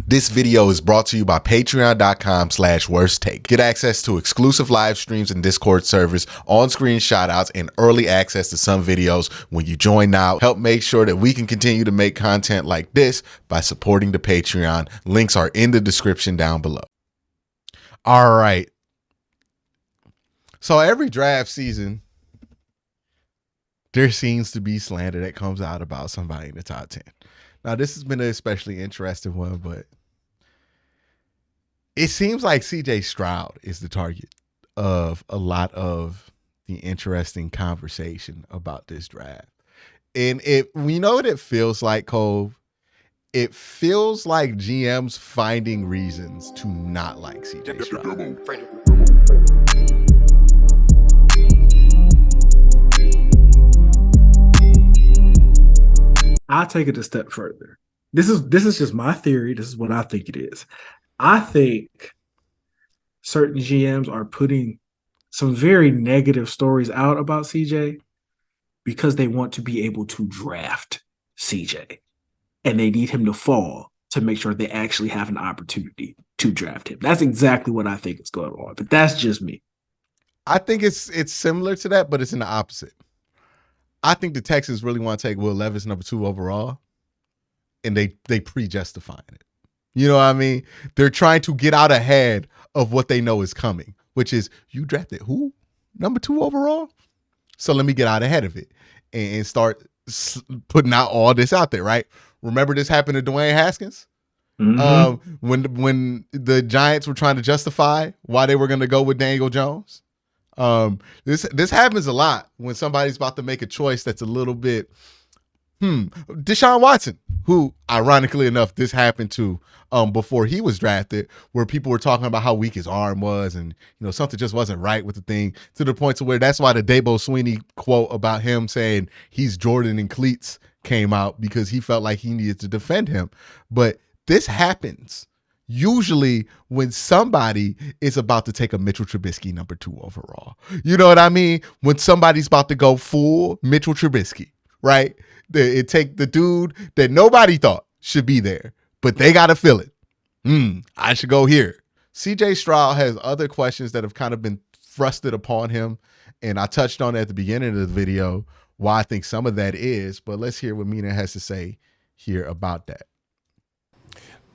This video is brought to you by patreon.com/worsttake. Get access to exclusive live streams and Discord servers, on-screen shoutouts, and early access to some videos when you join now. Help make sure that we can continue to make content like this by supporting the Patreon. Links are in the description down below. All right. So every draft season, there seems to be slander that comes out about somebody in the top 10. Now, this has been an especially interesting one, but it seems like CJ Stroud is the target of a lot of the interesting conversation about this draft. And we know what it feels like, Cole. It feels like GMs finding reasons to not like CJ Stroud. I'll take it a step further. This is just my theory. This is what I think it is. I think certain GMs are putting some very negative stories out about CJ because they want to be able to draft CJ. And they need him to fall to make sure they actually have an opportunity to draft him. That's exactly what I think is going on. But that's just me. I think it's similar to that, but it's in the opposite. I think the Texans really want to take Will Levis number 2 overall, and they pre-justifying it. You know what I mean? They're trying to get out ahead of what they know is coming, which is, you drafted who? Number 2 overall? So let me get out ahead of it and start putting out all this out there, right? Remember this happened to Dwayne Haskins? Mm-hmm. When the Giants were trying to justify why they were going to go with Daniel Jones? This happens a lot when somebody's about to make a choice that's a little bit, Deshaun Watson, who ironically enough, this happened to before he was drafted, where people were talking about how weak his arm was and, something just wasn't right with the thing, to the point to where that's why the Dabo Sweeney quote about him saying he's Jordan in cleats came out, because he felt like he needed to defend him. But this happens usually when somebody is about to take a Mitchell Trubisky number 2 overall. You know what I mean? When somebody's about to go full Mitchell Trubisky, right? It take the dude that nobody thought should be there, but they got to feel it. I should go here. CJ Stroud has other questions that have kind of been thrusted upon him, and I touched on it at the beginning of the video why I think some of that is, but let's hear what Mina has to say here about that.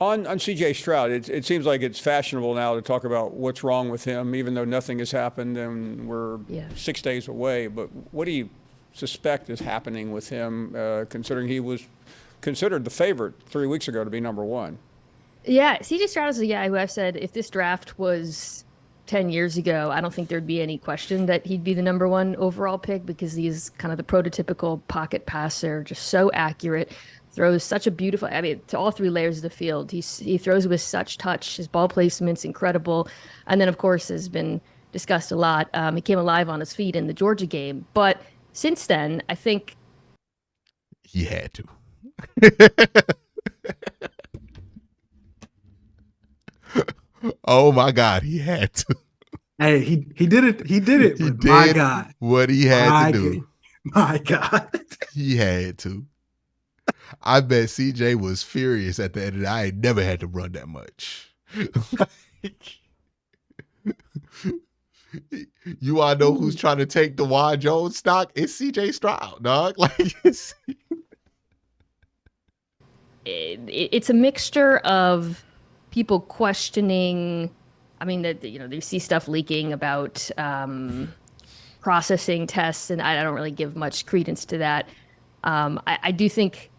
On CJ Stroud, it seems like it's fashionable now to talk about what's wrong with him, even though nothing has happened and we're 6 days away. But what do you suspect is happening with him, considering he was considered the favorite 3 weeks ago to be number 1? Yeah, CJ Stroud is a guy who I've said if this draft was 10 years ago, I don't think there'd be any question that he'd be the number 1 overall pick, because he's kind of the prototypical pocket passer, just so accurate. Throws such a beautiful, to all 3 layers of the field. He throws with such touch. His ball placement's incredible. And then, of course, has been discussed a lot. He came alive on his feet in the Georgia game. But since then, I think he had to. Oh my God, he had to. Hey, he did it. He did it. He did my God, what he had to do. My God, he had to. I bet CJ was furious at the end of the day. I ain't never had to run that much. You all know who's trying to take the Juan Jones stock? It's CJ Stroud, dog. It's a mixture of people questioning. You see stuff leaking about processing tests, and I don't really give much credence to that. I do think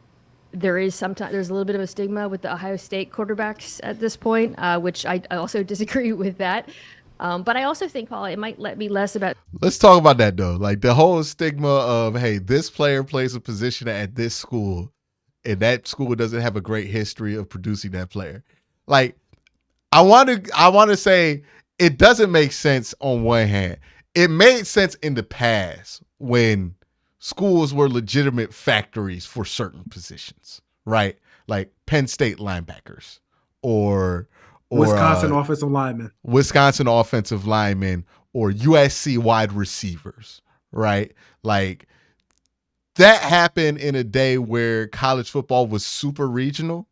there's a little bit of a stigma with the Ohio State quarterbacks at this point, which I also disagree with that. But I also think, Paul, it might let me less about. Let's talk about that though. Like the whole stigma of, hey, this player plays a position at this school, and that school doesn't have a great history of producing that player. Like, I want to say it doesn't make sense on one hand. It made sense in the past when schools were legitimate factories for certain positions, right? Like Penn State linebackers or Wisconsin offensive linemen, or USC wide receivers, right? Like that happened in a day where college football was super regional,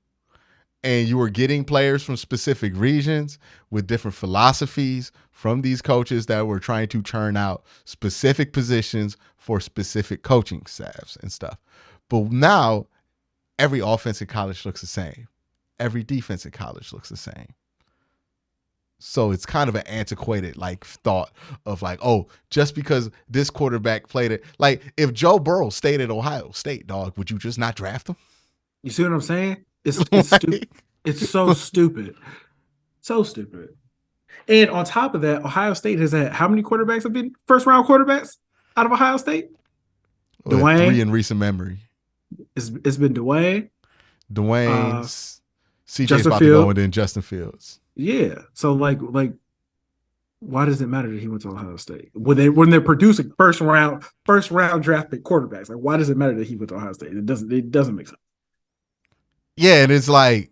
and you were getting players from specific regions with different philosophies from these coaches that were trying to churn out specific positions for specific coaching staffs and stuff. But now every offense in college looks the same. Every defense in college looks the same. So it's kind of an antiquated like thought of like, oh, just because this quarterback played it. Like if Joe Burrow stayed at Ohio State, dog, would you just not draft him? You see what I'm saying? It's Like- stupid. It's so stupid. So stupid. And on top of that, Ohio State has had how many quarterbacks have been first round quarterbacks out of Ohio State? Well, Dwayne. 3 in recent memory. It's been Dwayne. Dwayne's, CJ's Justin about to Fields. go, and then Justin Fields. Yeah. So like why does it matter that he went to Ohio State? When they're producing first round draft pick quarterbacks, like why does it matter that he went to Ohio State? It doesn't make sense. Yeah, and it's like,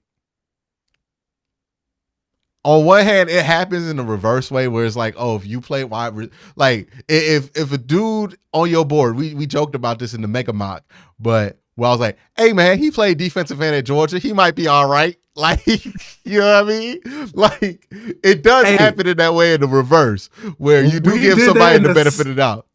on one hand, it happens in the reverse way where it's like, oh, if you play like if a dude on your board, we joked about this in the Mega Mock, but I was like, hey man, he played defensive end at Georgia, he might be all right. Like, you know what I mean? Like, it does happen in that way in the reverse, where you do give somebody the benefit of the doubt.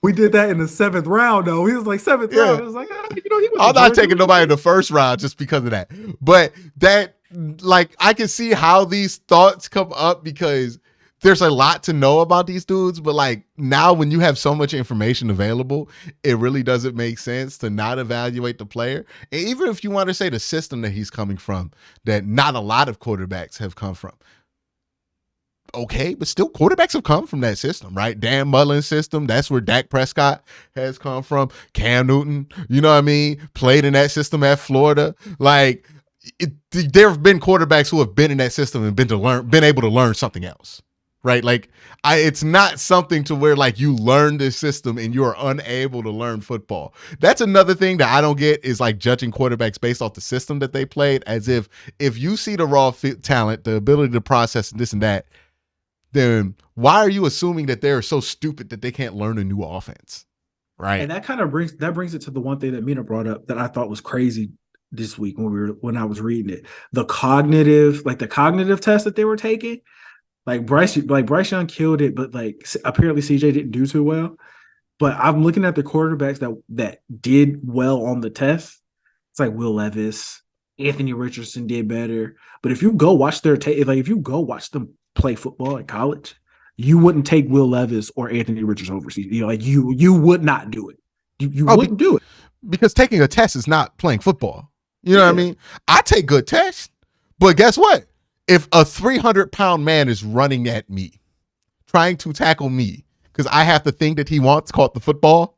We did that in the 7th round, though. He was like 7th round. It was like, he went I'm to not Georgia. taking nobody in the first round just because of that. But that, like, I can see how these thoughts come up because there's a lot to know about these dudes. But like now when you have so much information available, it really doesn't make sense to not evaluate the player. And even if you want to say the system that he's coming from, that not a lot of quarterbacks have come from. Okay, but still quarterbacks have come from that system, right? Dan Mullen's system, that's where Dak Prescott has come from. Cam Newton, you know what I mean? Played in that system at Florida. Like, there have been quarterbacks who have been in that system and been able to learn something else, right? Like, it's not something to where like you learn this system and you're unable to learn football. That's another thing that I don't get is like judging quarterbacks based off the system that they played, as if you see the raw talent, the ability to process this and that, then why are you assuming that they're so stupid that they can't learn a new offense, right? And that kind of brings it to the one thing that Mina brought up that I thought was crazy this week when I was reading it. The cognitive test that they were taking. Like Bryce Young killed it, but like apparently CJ didn't do too well. But I'm looking at the quarterbacks that did well on the test. It's like Will Levis, Anthony Richardson did better. But if you go watch their tape, like if you go watch them play football in college, you wouldn't take Will Levis or Anthony Richardson over CJ. You know, like you would not do it. You wouldn't do it because taking a test is not playing football. You know what I mean? I take good tests, but guess what? If a 300-pound man is running at me, trying to tackle me, because I have the thing that he wants called the football,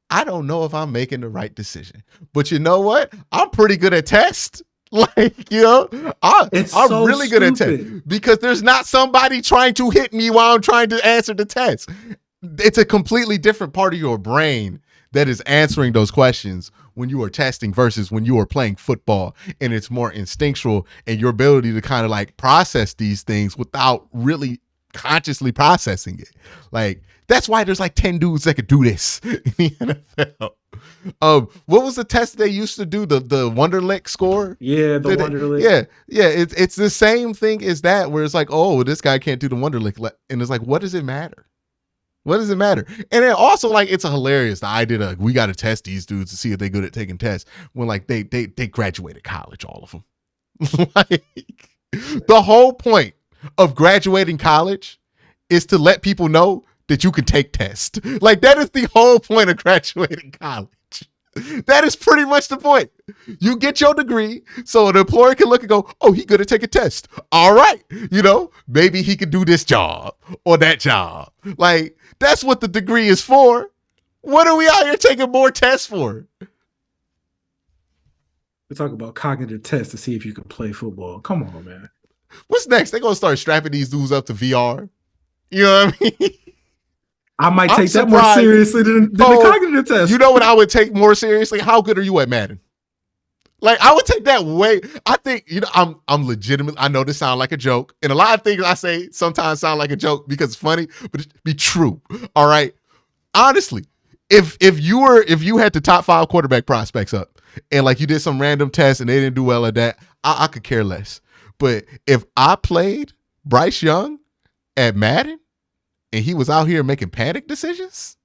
I don't know if I'm making the right decision. But you know what? I'm pretty good at tests. Like, you know, I'm so really good at tests because there's not somebody trying to hit me while I'm trying to answer the test. It's a completely different part of your brain that is answering those questions when you are testing versus when you are playing football, and it's more instinctual, and your ability to kind of like process these things without really consciously processing it. Like, that's why there's like 10 dudes that could do this in the NFL. What was the test they used to do? The Wonderlic score? Yeah, the Wonderlic. Yeah. It's the same thing as that, where it's like, oh, this guy can't do the Wonderlic, and it's like, what does it matter? What does it matter? And then also, like, it's hilarious the idea of we got to test these dudes to see if they're good at taking tests when like they graduated college, all of them. Like, the whole point of graduating college is to let people know that you can take tests. Like, that is the whole point of graduating college. That is pretty much the point. You get your degree so an employer can look and go, oh, he good at taking tests. All right. You know, maybe he could do this job or that job. Like, that's what the degree is for. What are we out here taking more tests for? We talk about cognitive tests to see if you can play football. Come on, man. What's next? They're going to start strapping these dudes up to VR. You know what I mean? I might take that more seriously than the cognitive test. You know what I would take more seriously? How good are you at Madden? Like, I would take that way. I think, you know, I'm legitimate. I know this sounds like a joke. And a lot of things I say sometimes sound like a joke because it's funny, but it be true. All right. Honestly, if you had the top 5 quarterback prospects up and like you did some random test and they didn't do well at that, I could care less. But if I played Bryce Young at Madden and he was out here making panic decisions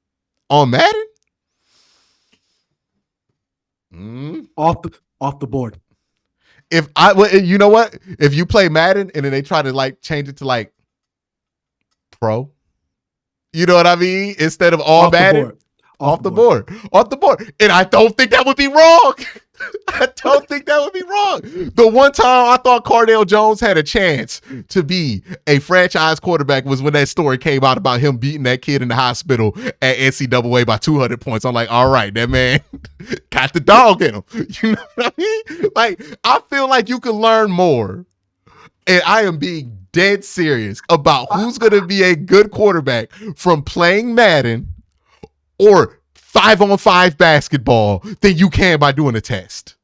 on Madden, off the board. If you know what? If you play Madden and then they try to like change it to like pro, you know what I mean? Instead of all Madden, off the board. And I don't think that would be wrong. I don't think that would be wrong. The one time I thought Cardale Jones had a chance to be a franchise quarterback was when that story came out about him beating that kid in the hospital at NCAA by 200 points. I'm like, all right, that man got the dog in him. You know what I mean? Like, I feel like you can learn more. And I am being dead serious about who's going to be a good quarterback from playing Madden or 5-on-5 basketball than you can by doing a test.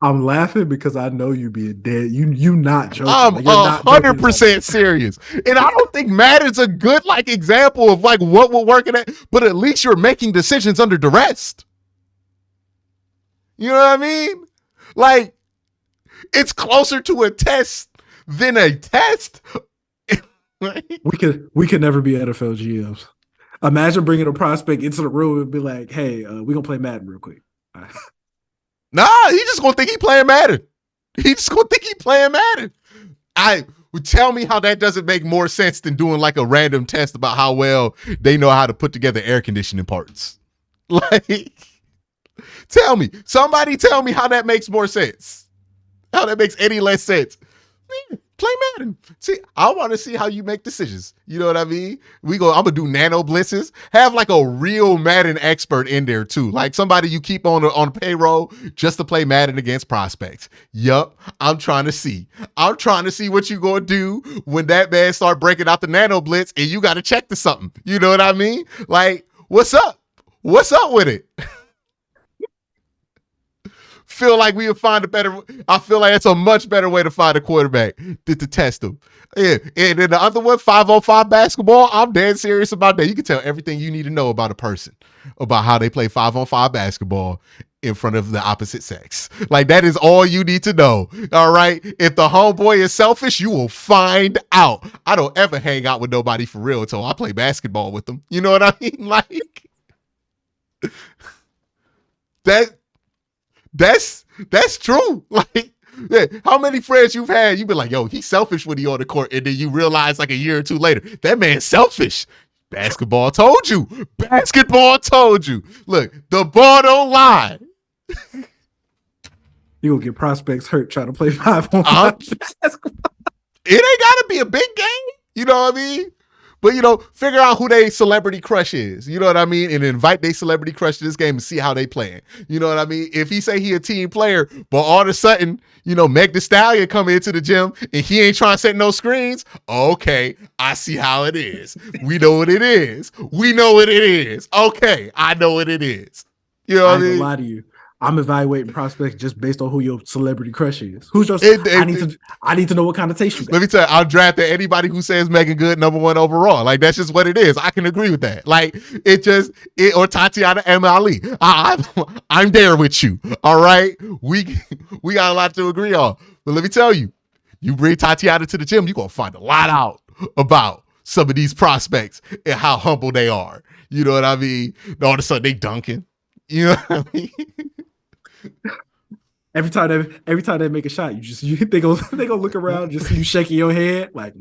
I'm laughing because I know you being dead. You not joking. I'm Like, you're not 100% serious. And I don't think Madden's a good like example of like what will work in it, but at least you're making decisions under duress. You know what I mean? Like, it's closer to a test than a test. We could never be NFL GMs. Imagine bringing a prospect into the room and be like, "Hey, we're gonna play Madden real quick." Nah, he just gonna think he playing Madden. He just gonna think he playing Madden. I would tell me how that doesn't make more sense than doing like a random test about how well they know how to put together air conditioning parts. Like, somebody tell me how that makes more sense. How that makes any less sense. Play Madden. See, I want to see how you make decisions. You know what I mean? I'm gonna do nano blitzes. Have like a real Madden expert in there too, like somebody you keep on payroll just to play Madden against prospects. Yup, I'm trying to see what you gonna do when that man start breaking out the nano blitz and you got to check to something. You know what I mean? Like, what's up? What's up with it? Feel like we would find I feel like it's a much better way to find a quarterback than to test them. Yeah. And then the other one, 5-on-5 basketball, I'm dead serious about that. You can tell everything you need to know about a person, about how they play 5-on-5 basketball in front of the opposite sex. Like, that is all you need to know. All right. If the homeboy is selfish, you will find out. I don't ever hang out with nobody for real until I play basketball with them. You know what I mean? Like, that's true. Like, yeah, how many friends you've had, you've been like, yo, he's selfish when he on the court, and then you realize like a year or two later, that man's selfish. Basketball told you. Look, the ball don't lie. You gonna get prospects hurt trying to play 5-on-5 basketball. It ain't gotta be a big game. You know what I mean? But, figure out who their celebrity crush is. You know what I mean? And invite their celebrity crush to this game and see how they playing. You know what I mean? If he say he a team player, but all of a sudden, Meg Thee Stallion come into the gym and he ain't trying to set no screens. Okay, I see how it is. We know what it is. Okay, I know what it is. You know what I mean? I ain't gonna lie to you. I'm evaluating prospects just based on who your celebrity crush is. Who's your? I need to know what kind of taste you got. Let me tell you, I'll draft anybody who says Megan Good #1 overall. Like, that's just what it is. I can agree with that. Like, or Tatiana M. Ali. I'm there with you. All right, we got a lot to agree on. But let me tell you, you bring Tatiana to the gym, you're gonna find a lot out about some of these prospects and how humble they are. You know what I mean? All of a sudden they dunking. You know what I mean? Every time they make a shot, they go look around, just see you shaking your head like.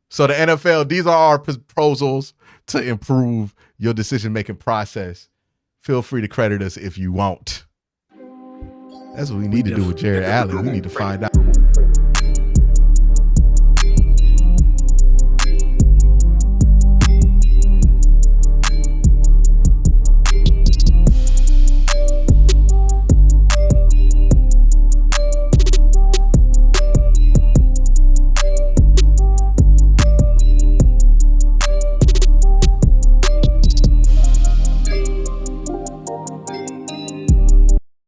So the NFL, these are our proposals to improve your decision-making process. Feel free to credit us if you want. That's what we need to do with Jared Allen. We need to find out.